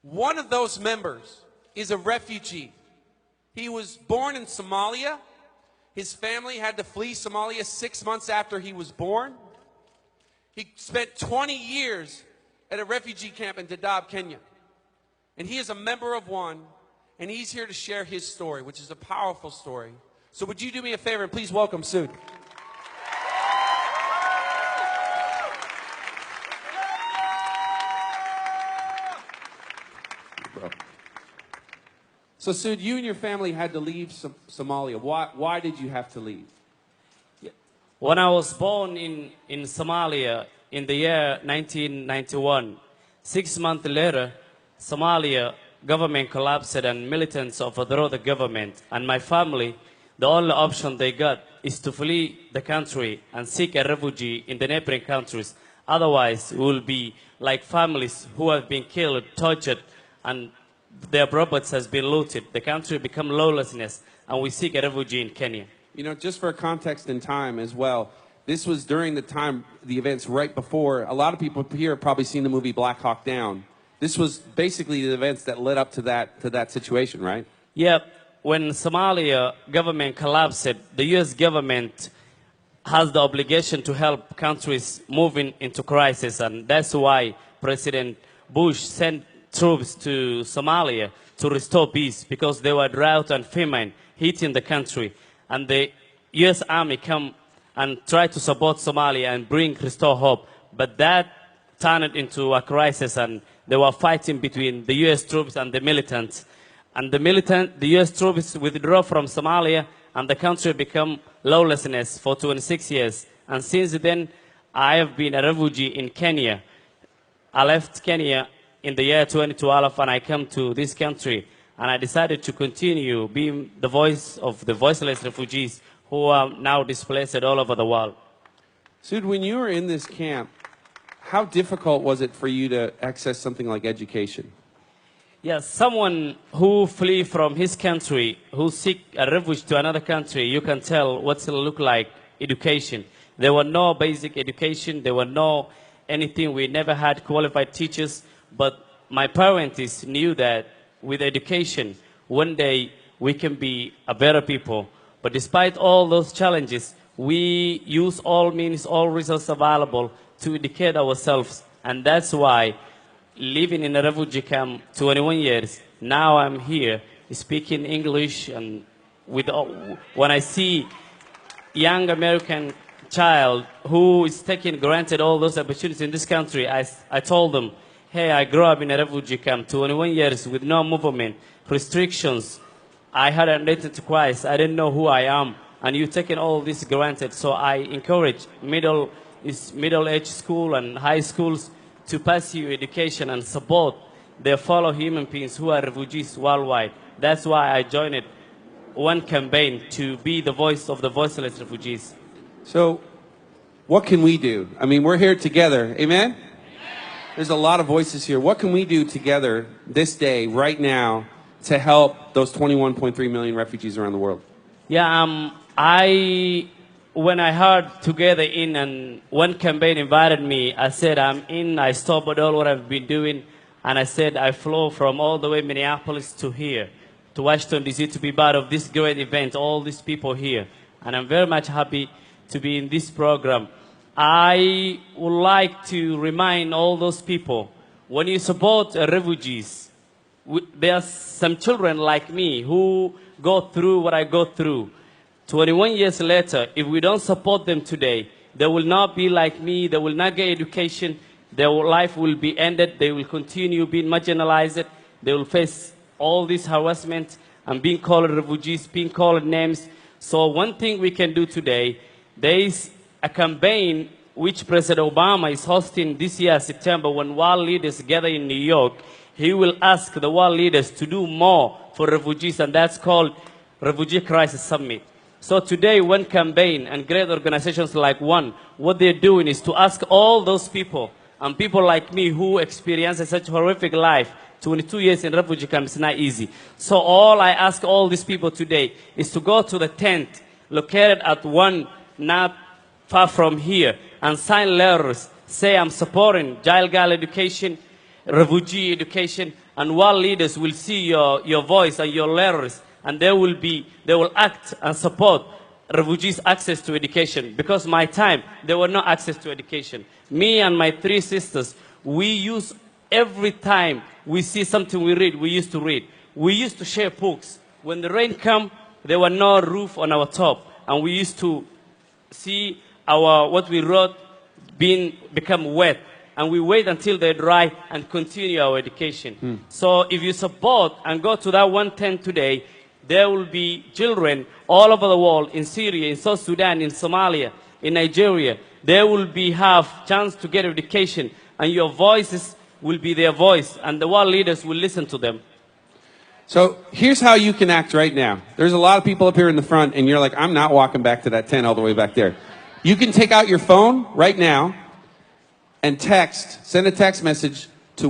One of those members is a refugee. He was born in Somalia. His family had to flee Somalia 6 months after he was born. He spent 20 years at a refugee camp in Dadaab, Kenya. And he is a member of one, and he's here to share his story, which is a powerful story. So would you do me a favor and please welcome Suud. So Suud, you and your family had to leave Somalia. Why did you have to leave? When I was born in Somalia in the year 1991, 6 months later, Somalia government collapsed and militants overthrew the government. And my family, the only option they got is to flee the country and seek a refugee in the neighboring countries. Otherwise, we will be like families who have been killed, tortured, and their properties has been looted. The country become lawlessness, and we seek a refugee in Kenya. You know, just for context and time as well, this was during the time, the events right before. A lot of people here have probably seen the movie Black Hawk Down. This was basically the events that led up to that situation, right? Yeah. When Somalia government collapsed, the U.S. government has the obligation to help countries moving into crisis, and that's why President Bush sent troops to Somalia to restore peace, because there were drought and famine hitting the country. And the U.S. Army come and try to support Somalia and restore hope. But that turned into a crisis, and they were fighting between the U.S. troops and the militants. And the U.S. troops withdrew from Somalia, and the country became lawlessness for 26 years. And since then, I have been a refugee in Kenya. I left Kenya in the year 2012, and I came to this country, and I decided to continue being the voice of the voiceless refugees who are now displaced all over the world. Suud, when you were in this camp, how difficult was it for you to access something like education? Yes, someone who flee from his country, who seek a refuge to another country, you can tell what it look like education. There were no basic education, there were no anything. We never had qualified teachers. But my parents knew that with education, one day we can be a better people. But despite all those challenges, we use all means, all resources available to educate ourselves. And that's why, living in a refugee camp 21 years, now I'm here speaking English. And when I see young American child who is taking granted all those opportunities in this country, I told them, hey, I grew up in a refugee camp, 21 years with no movement, restrictions. I had an identity crisis. I didn't know who I am. And you've taken all this granted. So I encourage middle-aged school and high schools to pursue education and support their fellow human beings who are refugees worldwide. That's why I joined one campaign to be the voice of the voiceless refugees. So what can we do? I mean, we're here together. Amen? There's a lot of voices here. What can we do together this day, right now, to help those 21.3 million refugees around the world? Yeah, when I heard together in and one campaign invited me, I said I'm in. I stopped all what I've been doing, and I said I flew from all the way Minneapolis to here, to Washington D.C. to be part of this great event. All these people here, and I'm very much happy to be in this program. I would like to remind all those people, when you support refugees, there are some children like me who go through what I go through. 21 years later, if we don't support them today, they will not be like me, they will not get education, their life will be ended, they will continue being marginalized, they will face all this harassment and being called refugees, being called names. So one thing we can do today, there is a campaign which President Obama is hosting this year, September, when world leaders gather in New York. He will ask the world leaders to do more for refugees, and that's called Refugee Crisis Summit. So today, one campaign and great organizations like one, what they're doing is to ask all those people, and people like me who experience such horrific life, 22 years in refugee camp is not easy. So all I ask all these people today is to go to the tent located at one not far from here and sign letters, say I'm supporting child girl education, refugee education, and world leaders will see your voice and your letters, and they will act and support refugees' access to education. Because my time, there were no access to education. Me and my 3 sisters, we use every time we see something we read, we used to read. We used to share books. When the rain came, there was no roof on our top, and we used to see what we wrote become wet, and we wait until they dry and continue our education. So if you support and go to that 110 today, there will be children all over the world, in Syria, in South Sudan, in Somalia, in Nigeria. They will have chance to get education, and your voices will be their voice, and the world leaders will listen to them. So here's how you can act right now. There's a lot of people up here in the front, and you're like, I'm not walking back to that tent all the way back there. You can take out your phone right now and send a text message to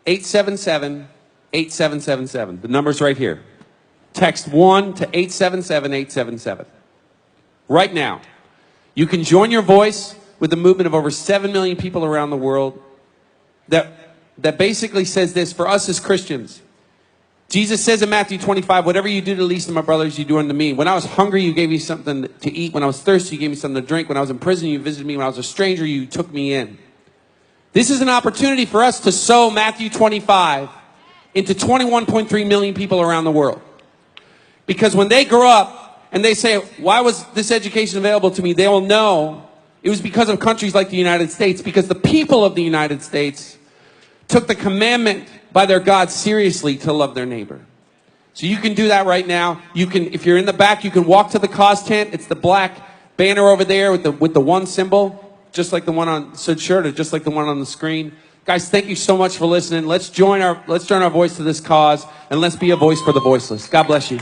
1-877-8777. The number's right here. Text 1 to 877-877. Right now. You can join your voice with the movement of over 7 million people around the world that basically says this: for us as Christians, Jesus says in Matthew 25, whatever you do to the least of my brothers, you do unto me. When I was hungry, you gave me something to eat. When I was thirsty, you gave me something to drink. When I was in prison, you visited me. When I was a stranger, you took me in. This is an opportunity for us to sow Matthew 25 into 21.3 million people around the world. Because when they grow up and they say, why was this education available to me? They will know it was because of countries like the United States, because the people of the United States took the commandment by their God seriously to love their neighbor. So you can do that right now. You can, if you're in the back, you can walk to the cause tent. It's the black banner over there with the one symbol, just like the one on Suud shirt, or just like the one on the screen. Guys, thank you so much for listening. Let's join our voice to this cause, and let's be a voice for the voiceless. God bless you.